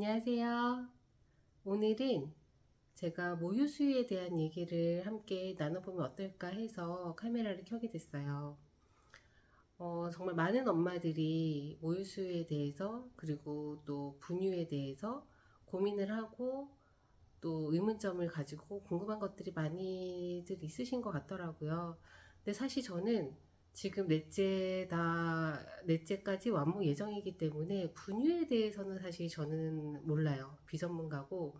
안녕하세요. 오늘은 제가 모유수유에 대한 얘기를 함께 나눠보면 어떨까 해서 카메라를 켜게 됐어요. 정말 많은 엄마들이 모유수유에 대해서 그리고 또 분유에 대해서 고민을 하고 또 의문점을 가지고 궁금한 것들이 많이들 있으신 것 같더라고요. 근데 사실 저는 지금 넷째까지 완무 예정이기 때문에 분유에 대해서는 사실 저는 몰라요. 비전문가고,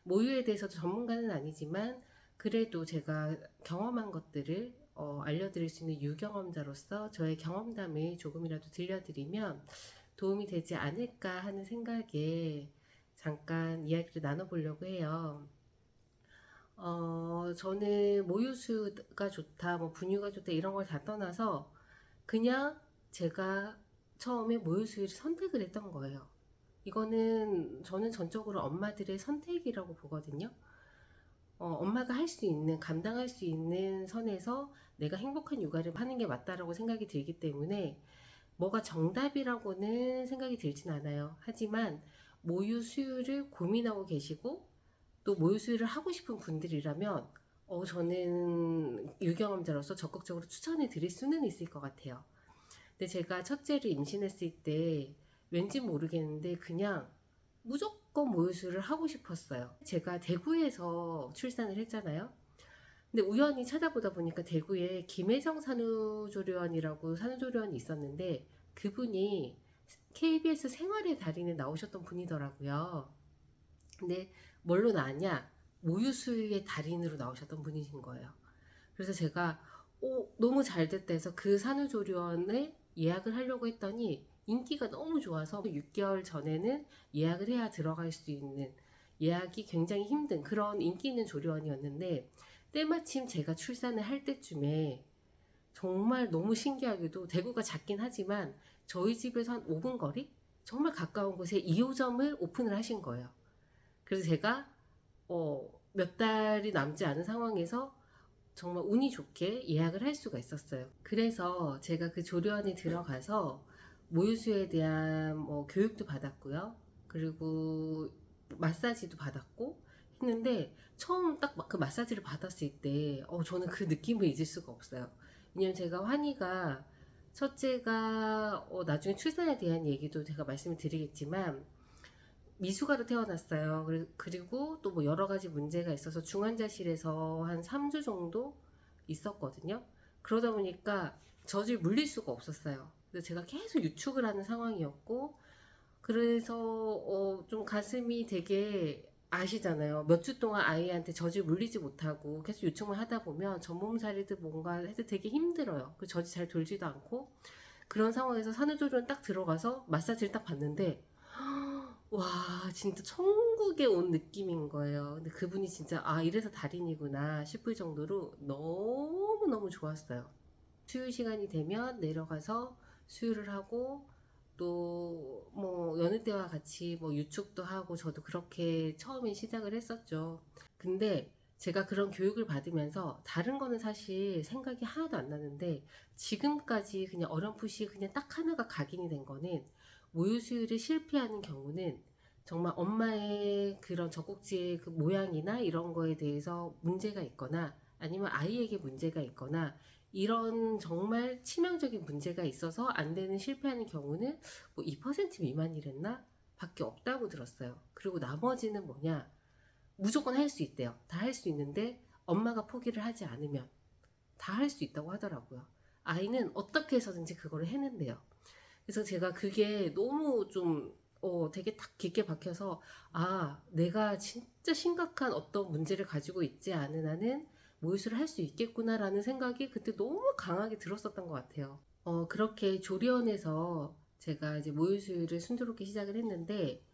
모유에 대해서도 전문가는 아니지만, 그래도 제가 경험한 것들을 알려드릴 수 있는 유경험자로서 저의 경험담을 조금이라도 들려드리면 도움이 되지 않을까 하는 생각에 잠깐 이야기를 나눠보려고 해요. 저는 모유수가 좋다, 뭐 분유가 좋다 이런 걸 다 떠나서 그냥 제가 처음에 모유수유를 선택을 했던 거예요. 이거는 저는 전적으로 엄마들의 선택이라고 보거든요. 엄마가 할 수 있는, 감당할 수 있는 선에서 내가 행복한 육아를 하는 게 맞다라고 생각이 들기 때문에 뭐가 정답이라고는 생각이 들진 않아요. 하지만 모유 수유를 고민하고 계시고 또 모유 수유를 하고 싶은 분들이라면 저는 유경험자로서 적극적으로 추천해 드릴 수는 있을 것 같아요. 근데 제가 첫째를 임신했을 때 왠지 모르겠는데 그냥 무조건 모유 수유를 하고 싶었어요. 제가 대구에서 출산을 했잖아요. 근데 우연히 찾아보다 보니까 대구에 김혜정 산후조리원이라고 산후조리원이 있었는데 그분이 KBS 생활의 달인에 나오셨던 분이더라고요. 근데 뭘로 나왔냐? 모유수유의 달인으로 나오셨던 분이신 거예요. 그래서 제가 너무 잘 됐다 해서 그 산후조리원에 예약을 하려고 했더니 인기가 너무 좋아서 6개월 전에는 예약을 해야 들어갈 수 있는, 예약이 굉장히 힘든 그런 인기 있는 조리원이었는데 때마침 제가 출산을 할 때쯤에 정말 너무 신기하게도 대구가 작긴 하지만 저희 집에서 한 5분 거리? 정말 가까운 곳에 2호점을 오픈을 하신 거예요. 그래서 제가 몇 달이 남지 않은 상황에서 정말 운이 좋게 예약을 할 수가 있었어요. 그래서 제가 그 조리원에 들어가서 모유수유에 대한 교육도 받았고요. 그리고 마사지도 받았고 했는데 처음 딱 그 마사지를 받았을 때 저는 그 느낌을 잊을 수가 없어요. 왜냐면 제가 환희가 첫째가 나중에 출산에 대한 얘기도 제가 말씀을 드리겠지만 미숙아로 태어났어요. 그리고 또 뭐 여러 가지 문제가 있어서 중환자실에서 한 3주 정도 있었거든요. 그러다 보니까 젖을 물릴 수가 없었어요. 그래서 제가 계속 유축을 하는 상황이었고, 그래서 좀 가슴이 되게 아시잖아요. 몇 주 동안 아이한테 젖을 물리지 못하고 계속 유축만 하다 보면 전몸살이든 뭔가 해도 되게 힘들어요. 그 젖이 잘 돌지도 않고 그런 상황에서 산후조리원 딱 들어가서 마사지를 딱 받는데 와, 진짜 천국에 온 느낌인 거예요. 근데 그분이 진짜, 이래서 달인이구나 싶을 정도로 너무너무 좋았어요. 수유 시간이 되면 내려가서 수유를 하고, 또, 뭐, 여느 때와 같이 뭐 유축도 하고, 저도 그렇게 처음에 시작을 했었죠. 근데 제가 그런 교육을 받으면서 다른 거는 사실 생각이 하나도 안 나는데, 지금까지 그냥 어렴풋이 그냥 딱 하나가 각인이 된 거는 모유 수유를 실패하는 경우는 정말 엄마의 그런 젖꼭지의 그 모양이나 이런 거에 대해서 문제가 있거나 아니면 아이에게 문제가 있거나 이런 정말 치명적인 문제가 있어서 안 되는 실패하는 경우는 뭐 2% 미만이랬나? 밖에 없다고 들었어요. 그리고 나머지는 뭐냐? 무조건 할 수 있대요. 다 할 수 있는데 엄마가 포기를 하지 않으면 다 할 수 있다고 하더라고요. 아이는 어떻게 해서든지 그거를 해낸대요. 그래서 제가 그게 너무 좀 되게 딱 깊게 박혀서 내가 진짜 심각한 어떤 문제를 가지고 있지 않은 한은 모유수를 할 수 있겠구나라는 생각이 그때 너무 강하게 들었었던 것 같아요. 그렇게 조리원에서 제가 이제 모유수유를 순조롭게 시작을 했는데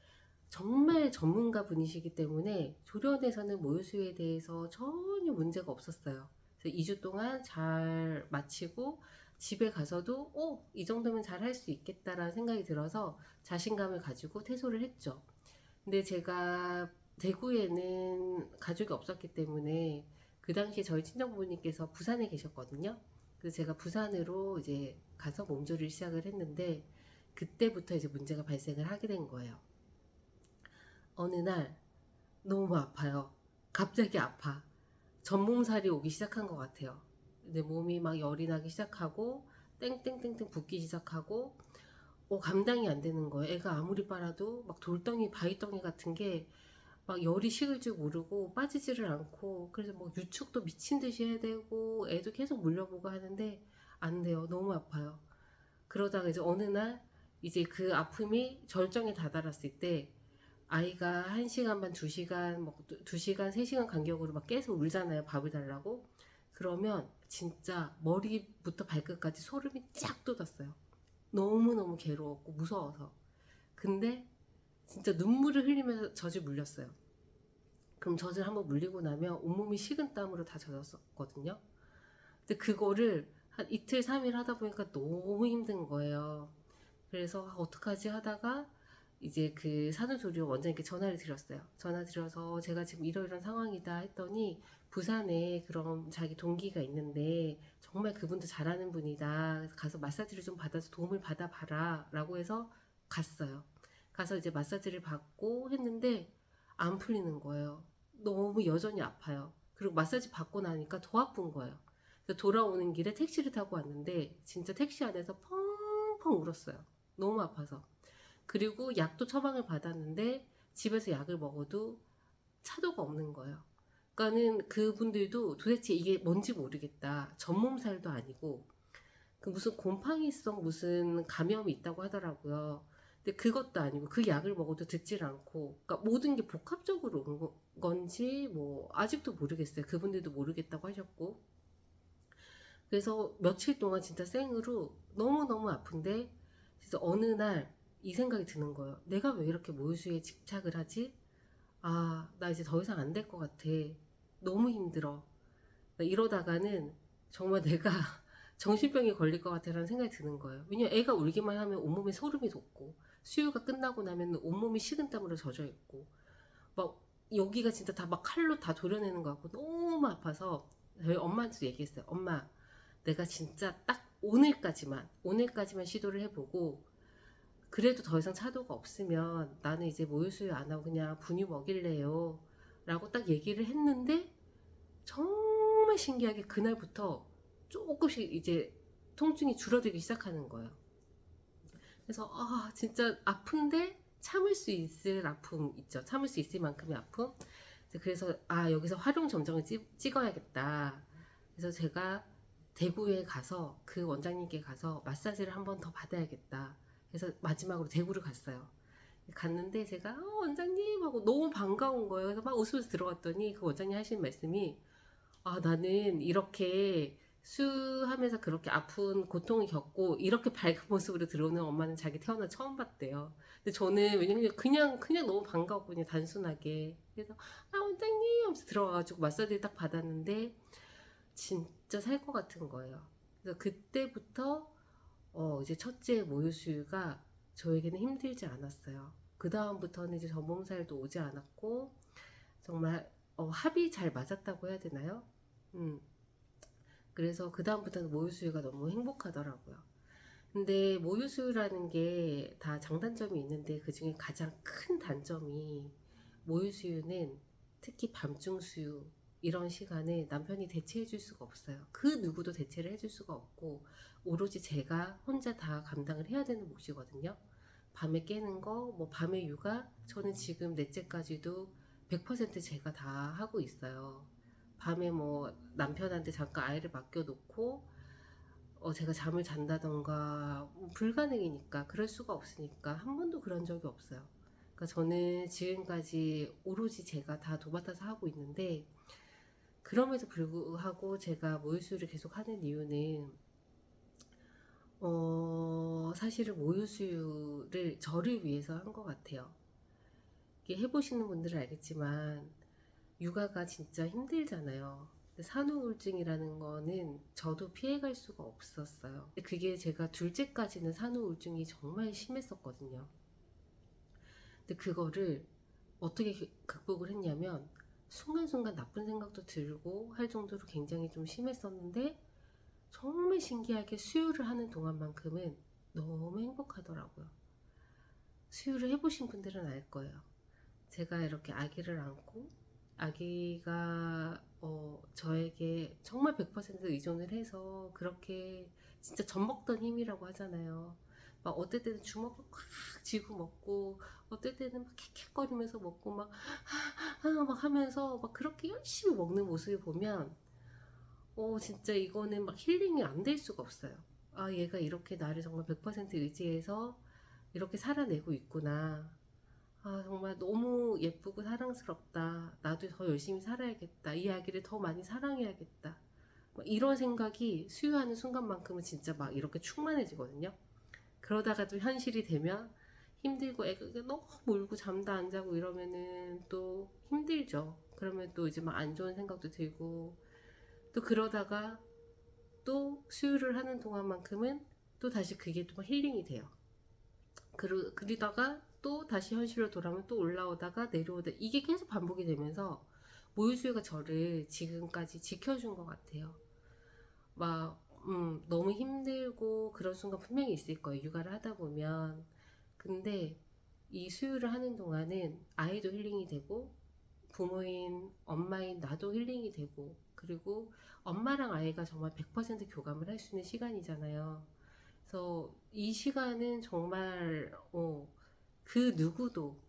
정말 전문가 분이시기 때문에 조련에서는 모유수유에 대해서 전혀 문제가 없었어요. 그래서 2주 동안 잘 마치고 집에 가서도 이 정도면 잘 할 수 있겠다라는 생각이 들어서 자신감을 가지고 퇴소를 했죠. 근데 제가 대구에는 가족이 없었기 때문에 그 당시에 저희 친정부모님께서 부산에 계셨거든요. 그래서 제가 부산으로 이제 가서 몸조리를 시작을 했는데 그때부터 이제 문제가 발생을 하게 된 거예요. 어느 날 너무 아파요. 갑자기 아파. 전몸살이 오기 시작한 것 같아요. 내 몸이 막 열이 나기 시작하고 땡땡땡땡 붓기 시작하고 감당이 안 되는 거예요. 애가 아무리 빨아도 막 돌덩이 바위덩이 같은 게 막 열이 식을 줄 모르고 빠지지를 않고, 그래서 뭐 유축도 미친 듯이 해야 되고 애도 계속 물려보고 하는데 안 돼요. 너무 아파요. 그러다가 이제 어느 날 이제 그 아픔이 절정에 다다랐을 때 아이가 1시간 반, 2시간, 뭐 2시간, 3시간 간격으로 막 계속 울잖아요. 밥을 달라고. 그러면 진짜 머리부터 발끝까지 소름이 쫙 돋았어요. 너무너무 괴로웠고 무서워서. 근데 진짜 눈물을 흘리면서 젖을 물렸어요. 그럼 젖을 한번 물리고 나면 온몸이 식은 땀으로 다 젖었거든요. 근데 그거를 한 이틀, 3일 하다 보니까 너무 힘든 거예요. 그래서 어떡하지 하다가 이제 그 산후조리원 원장님께 전화를 드렸어요. 전화 드려서 제가 지금 이러이러한 상황이다 했더니 부산에 그런 자기 동기가 있는데 정말 그분도 잘하는 분이다. 그래서 가서 마사지를 좀 받아서 도움을 받아봐라 라고 해서 갔어요. 가서 이제 마사지를 받고 했는데 안 풀리는 거예요. 너무 여전히 아파요. 그리고 마사지 받고 나니까 더 아픈 거예요. 그래서 돌아오는 길에 택시를 타고 왔는데 진짜 택시 안에서 펑펑 울었어요. 너무 아파서. 그리고 약도 처방을 받았는데 집에서 약을 먹어도 차도가 없는 거예요. 그러니까는 그분들도 도대체 이게 뭔지 모르겠다. 전몸살도 아니고 그 무슨 곰팡이성 무슨 감염이 있다고 하더라고요. 근데 그것도 아니고 그 약을 먹어도 듣질 않고, 그러니까 모든 게 복합적으로 온 건지 뭐 아직도 모르겠어요. 그분들도 모르겠다고 하셨고. 그래서 며칠 동안 진짜 생으로 너무너무 아픈데 그래서 어느 날 이 생각이 드는 거예요. 내가 왜 이렇게 모유수유에 집착을 하지? 아, 나 이제 더 이상 안 될 것 같아. 너무 힘들어. 이러다가는 정말 내가 정신병이 걸릴 것 같아라는 생각이 드는 거예요. 왜냐면 애가 울기만 하면 온몸에 소름이 돋고 수유가 끝나고 나면 온몸이 식은땀으로 젖어 있고 막 여기가 진짜 다 막 칼로 다 도려내는 것 같고 너무 아파서 저희 엄마한테도 얘기했어요. 엄마, 내가 진짜 딱 오늘까지만 시도를 해보고 그래도 더 이상 차도가 없으면 나는 이제 모유수유 안 하고 그냥 분유 먹일래요 라고 딱 얘기를 했는데 정말 신기하게 그날부터 조금씩 이제 통증이 줄어들기 시작하는 거예요. 그래서 진짜 아픈데 참을 수 있을 아픔 있죠. 참을 수 있을 만큼의 아픔. 그래서 여기서 활용 점정을 찍어야겠다. 그래서 제가 대구에 가서 그 원장님께 가서 마사지를 한 번 더 받아야겠다. 그래서 마지막으로 대구를 갔어요. 갔는데 제가 원장님 하고 너무 반가운 거예요. 그래서 막 웃으면서 들어갔더니 그 원장님 하신 말씀이 나는 이렇게 수하면서 그렇게 아픈 고통을 겪고 이렇게 밝은 모습으로 들어오는 엄마는 자기 태어나 처음 봤대요. 근데 저는 왜냐면 그냥 너무 반가웠고 그냥 단순하게 그래서 원장님 하면서 들어가가지고 마사지를 딱 받았는데 진짜 살 것 같은 거예요. 그래서 그때부터 이제 첫째 모유수유가 저에게는 힘들지 않았어요. 그 다음부터는 이제 전몸살도 오지 않았고 정말 합이 잘 맞았다고 해야 되나요? 그래서 그 다음부터는 모유수유가 너무 행복하더라고요. 근데 모유수유라는 게 다 장단점이 있는데 그 중에 가장 큰 단점이 모유수유는 특히 밤중 수유 이런 시간에 남편이 대체해 줄 수가 없어요. 그 누구도 대체를 해줄 수가 없고 오로지 제가 혼자 다 감당을 해야 되는 몫이거든요. 밤에 깨는 거, 뭐 밤에 육아, 저는 지금 넷째까지도 100% 제가 다 하고 있어요. 밤에 뭐 남편한테 잠깐 아이를 맡겨놓고 제가 잠을 잔다던가 불가능이니까 그럴 수가 없으니까 한 번도 그런 적이 없어요. 그러니까 저는 지금까지 오로지 제가 다 도맡아서 하고 있는데 그럼에도 불구하고 제가 모유수유를 계속 하는 이유는 사실은 모유수유를 저를 위해서 한 것 같아요. 이게 해보시는 분들은 알겠지만 육아가 진짜 힘들잖아요. 산후우울증이라는 거는 저도 피해갈 수가 없었어요. 그게 제가 둘째까지는 산후우울증이 정말 심했었거든요. 근데 그거를 어떻게 극복을 했냐면 순간순간 나쁜 생각도 들고 할 정도로 굉장히 좀 심했었는데 정말 신기하게 수유를 하는 동안만큼은 너무 행복하더라고요. 수유를 해보신 분들은 알 거예요. 제가 이렇게 아기를 안고 아기가 저에게 정말 100% 의존을 해서 그렇게 진짜 젖먹던 힘이라고 하잖아요. 막 어떨 때는 주먹을 꽉 쥐고 먹고 어떨 때는 막 캑캑거리면서 먹고 막 하면서 막 그렇게 열심히 먹는 모습을 보면 진짜 이거는 막 힐링이 안 될 수가 없어요. 아, 얘가 이렇게 나를 정말 100% 의지해서 이렇게 살아내고 있구나. 아, 정말 너무 예쁘고 사랑스럽다. 나도 더 열심히 살아야겠다. 이 아기를 더 많이 사랑해야겠다. 막 이런 생각이 수유하는 순간만큼은 진짜 막 이렇게 충만해지거든요. 그러다가 또 현실이 되면 힘들고 애가 너무 울고 잠도 안 자고 이러면은 또 힘들죠. 그러면 또 이제 막 안 좋은 생각도 들고 또 그러다가 또 수유를 하는 동안만큼은 또 다시 그게 또 힐링이 돼요. 그러다가 또 다시 현실로 돌아오면 또 올라오다가 내려오다 이게 계속 반복이 되면서 모유수유가 저를 지금까지 지켜준 것 같아요. 막 너무 힘들고 그런 순간 분명히 있을 거예요. 육아를 하다 보면. 근데 이 수유를 하는 동안은 아이도 힐링이 되고 부모인 엄마인 나도 힐링이 되고 그리고 엄마랑 아이가 정말 100% 교감을 할 수 있는 시간이잖아요. 그래서 이 시간은 정말 그 누구도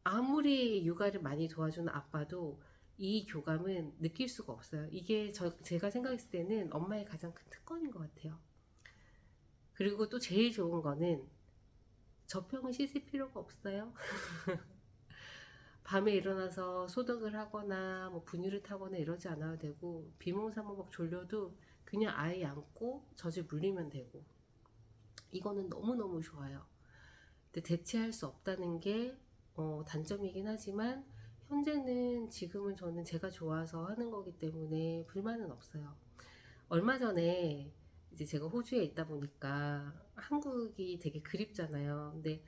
아무리 육아를 많이 도와주는 아빠도 이 교감은 느낄 수가 없어요. 이게 제가 생각했을 때는 엄마의 가장 큰 특권인 것 같아요. 그리고 또 제일 좋은 거는 젖병을 씻을 필요가 없어요. 밤에 일어나서 소독을 하거나 뭐 분유를 타거나 이러지 않아도 되고 비몽사몽 막 졸려도 그냥 아이 안고 젖을 물리면 되고 이거는 너무너무 좋아요. 근데 대체할 수 없다는 게 단점이긴 하지만 현재는 지금은 저는 제가 좋아서 하는 거기 때문에 불만은 없어요. 얼마 전에 이제 제가 호주에 있다 보니까 한국이 되게 그립잖아요. 근데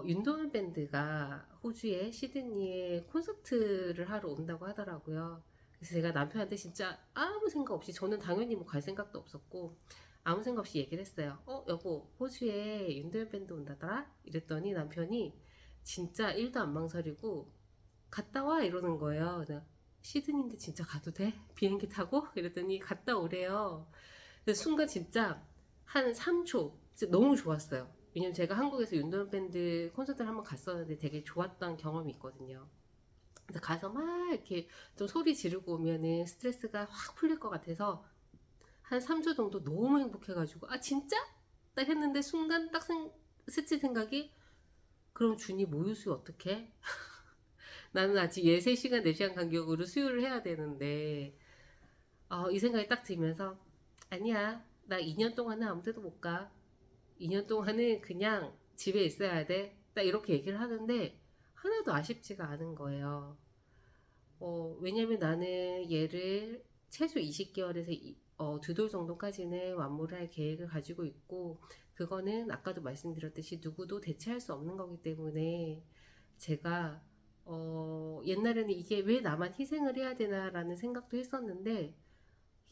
윤도현 밴드가 호주에 시드니에 콘서트를 하러 온다고 하더라고요. 그래서 제가 남편한테 진짜 아무 생각 없이 저는 당연히 뭐 갈 생각도 없었고 아무 생각 없이 얘기를 했어요. 여보 호주에 윤도현 밴드 온다더라? 이랬더니 남편이 진짜 1도 안 망설이고 갔다 와 이러는 거예요. 그래서 시드니인데 진짜 가도 돼? 비행기 타고? 이랬더니 갔다 오래요. 그래서 순간 진짜 한 3초 진짜 너무 좋았어요. 왜냐면 제가 한국에서 윤도현 밴드 콘서트를 한번 갔었는데 되게 좋았던 경험이 있거든요. 그래서 가서 막 이렇게 좀 소리 지르고 오면은 스트레스가 확 풀릴 것 같아서 한 3초 정도 너무 행복해가지고 아 진짜? 딱 했는데 순간 딱 스친 생각이 그럼 준이 모유 수유 어떡해? 나는 아직 얘 3시간 4시간 간격으로 수유를 해야 되는데 이 생각이 딱 들면서 아니야 나 2년 동안은 아무 데도 못 가. 2년 동안은 그냥 집에 있어야 돼. 딱 이렇게 얘기를 하는데 하나도 아쉽지가 않은 거예요. 왜냐면 나는 얘를 최소 20개월에서 2돌 정도까지는 완무를 할 계획을 가지고 있고 그거는 아까도 말씀드렸듯이 누구도 대체할 수 없는 거기 때문에 제가 옛날에는 이게 왜 나만 희생을 해야 되나라는 생각도 했었는데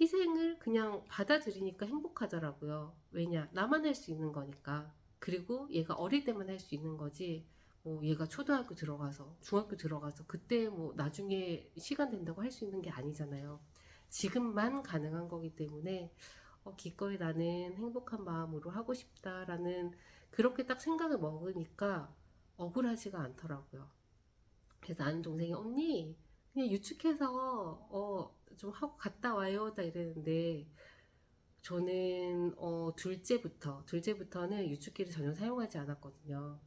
희생을 그냥 받아들이니까 행복하더라고요. 왜냐? 나만 할 수 있는 거니까. 그리고 얘가 어릴 때만 할 수 있는 거지. 얘가 초등학교 들어가서, 중학교 들어가서, 그때 뭐 나중에 시간 된다고 할 수 있는 게 아니잖아요. 지금만 가능한 거기 때문에, 기꺼이 나는 행복한 마음으로 하고 싶다라는, 그렇게 딱 생각을 먹으니까 억울하지가 않더라고요. 그래서 아는 동생이, 언니, 그냥 유축해서, 좀 하고 갔다 와요. 딱 이랬는데, 저는 둘째부터는 유축기를 전혀 사용하지 않았거든요.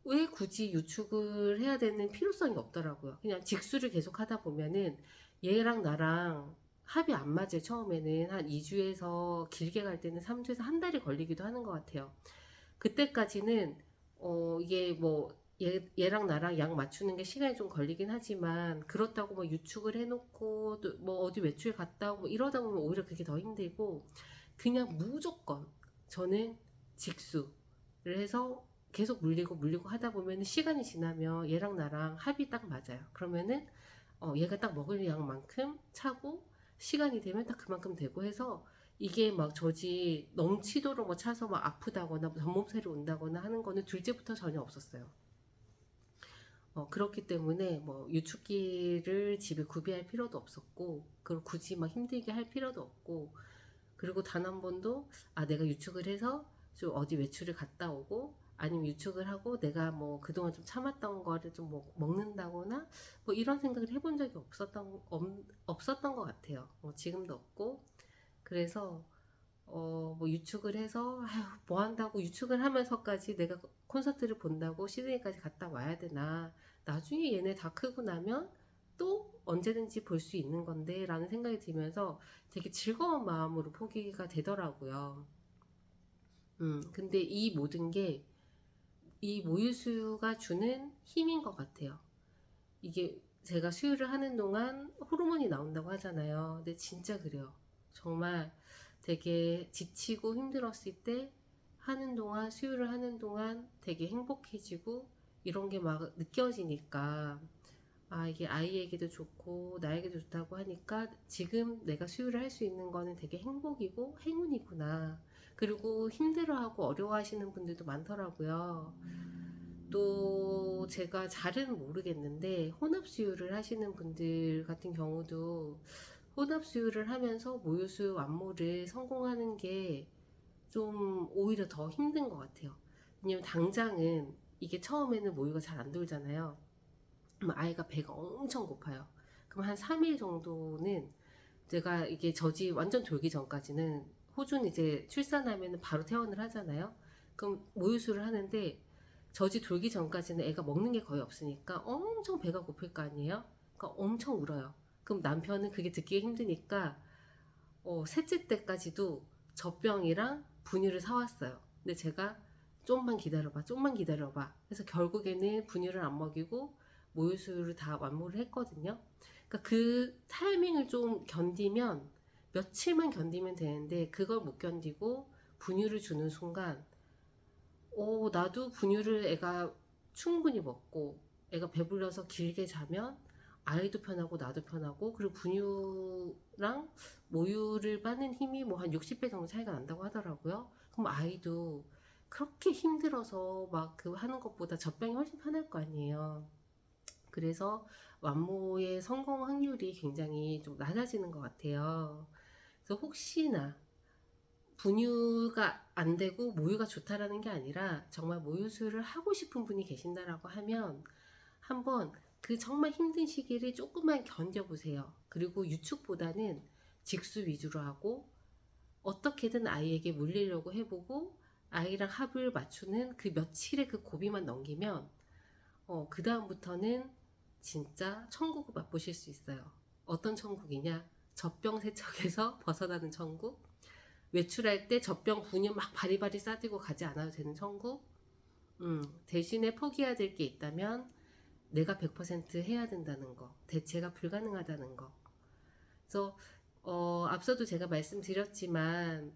왜 굳이 유축을 해야 되는 필요성이 없더라고요. 그냥 직수를 계속 하다 보면은 얘랑 나랑 합이 안 맞아요. 처음에는 한 2주에서 길게 갈 때는 3주에서 한 달이 걸리기도 하는 것 같아요. 그때까지는 이게 뭐 얘랑 나랑 약 맞추는 게 시간이 좀 걸리긴 하지만 그렇다고 뭐 유축을 해놓고 또 뭐 어디 외출 갔다 오고 뭐 이러다 보면 오히려 그게 더 힘들고 그냥 무조건 저는 직수를 해서 계속 물리고 하다 보면 시간이 지나면 얘랑 나랑 합이 딱 맞아요. 그러면은 얘가 딱 먹을 양만큼 차고 시간이 되면 딱 그만큼 되고 해서 이게 막 젖이 넘치도록 뭐 차서 막 아프다거나 뭐 전몸살이 온다거나 하는 거는 둘째부터 전혀 없었어요. 그렇기 때문에 뭐 유축기를 집에 구비할 필요도 없었고, 그걸 굳이 막 힘들게 할 필요도 없고, 그리고 단 한 번도 내가 유축을 해서 좀 어디 외출을 갔다 오고, 아니면 유축을 하고 내가 뭐 그동안 좀 참았던 거를 좀 뭐 먹는다거나 뭐 이런 생각을 해본 적이 없었던 것 같아요. 지금도 없고. 그래서 뭐 유축을 해서 아휴 뭐 한다고 유축을 하면서까지 내가 콘서트를 본다고 시드니까지 갔다 와야 되나, 나중에 얘네 다 크고 나면 또 언제든지 볼 수 있는 건데 라는 생각이 들면서 되게 즐거운 마음으로 포기가 되더라고요. 근데 이 모든 게 이 모유수유가 주는 힘인 것 같아요. 이게 제가 수유를 하는 동안 호르몬이 나온다고 하잖아요. 근데 진짜 그래요. 정말 되게 지치고 힘들었을 때 하는 동안, 수유를 하는 동안 되게 행복해지고 이런 게 막 느껴지니까, 이게 아이에게도 좋고 나에게도 좋다고 하니까 지금 내가 수유를 할 수 있는 거는 되게 행복이고 행운이구나. 그리고 힘들어하고 어려워하시는 분들도 많더라고요. 또 제가 잘은 모르겠는데 혼합수유를 하시는 분들 같은 경우도 혼합수유를 하면서 모유수유 완모를 성공하는 게 좀 오히려 더 힘든 것 같아요. 왜냐면 당장은 이게 처음에는 모유가 잘 안 돌잖아요. 그럼 아이가 배가 엄청 고파요. 그럼 한 3일 정도는 제가 이게 젖이 완전 돌기 전까지는, 호주는 이제 출산하면 바로 퇴원을 하잖아요. 그럼 모유수를 하는데 젖이 돌기 전까지는 애가 먹는 게 거의 없으니까 엄청 배가 고플 거 아니에요. 그러니까 엄청 울어요. 그럼 남편은 그게 듣기 힘드니까 셋째 때까지도 젖병이랑 분유를 사왔어요. 근데 제가 좀만 기다려봐, 좀만 기다려봐. 그래서 결국에는 분유를 안 먹이고 모유수유를 다 완모를 했거든요. 그러니까 그 타이밍을 좀 견디면, 며칠만 견디면 되는데 그걸 못 견디고 분유를 주는 순간 나도 분유를 애가 충분히 먹고 애가 배불러서 길게 자면 아이도 편하고 나도 편하고, 그리고 분유랑 모유를 빠는 힘이 뭐 한 60배 정도 차이가 난다고 하더라고요. 그럼 아이도 그렇게 힘들어서 막 그 하는 것보다 젖병이 훨씬 편할 거 아니에요. 그래서 완모의 성공 확률이 굉장히 좀 낮아지는 것 같아요. 그래서 혹시나 분유가 안 되고 모유가 좋다라는 게 아니라 정말 모유수유를 하고 싶은 분이 계신다라고 하면 한번 그 정말 힘든 시기를 조금만 견뎌보세요. 그리고 유축보다는 직수 위주로 하고 어떻게든 아이에게 물리려고 해보고 아이랑 합을 맞추는 그 며칠의 그 고비만 넘기면 그 다음부터는 진짜 천국을 맛보실 수 있어요. 어떤 천국이냐? 젖병세척에서 벗어나는 천국, 외출할 때 젖병 분유 막 바리바리 싸들고 가지 않아도 되는 천국. 대신에 포기해야 될 게 있다면 내가 100% 해야 된다는 거, 대체가 불가능하다는 거. 그래서 앞서도 제가 말씀드렸지만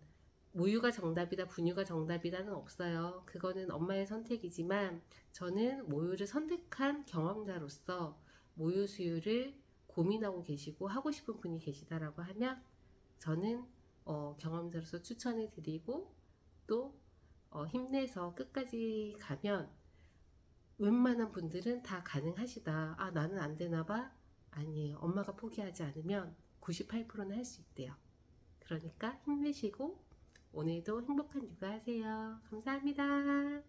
모유가 정답이다, 분유가 정답이다는 없어요. 그거는 엄마의 선택이지만 저는 모유를 선택한 경험자로서 모유 수유를 고민하고 계시고 하고 싶은 분이 계시다라고 하면 저는 경험자로서 추천을 드리고, 또 힘내서 끝까지 가면 웬만한 분들은 다 가능하시다. 나는 안 되나 봐. 아니에요. 엄마가 포기하지 않으면 98%는 할 수 있대요. 그러니까 힘내시고 오늘도 행복한 육아 하세요. 감사합니다.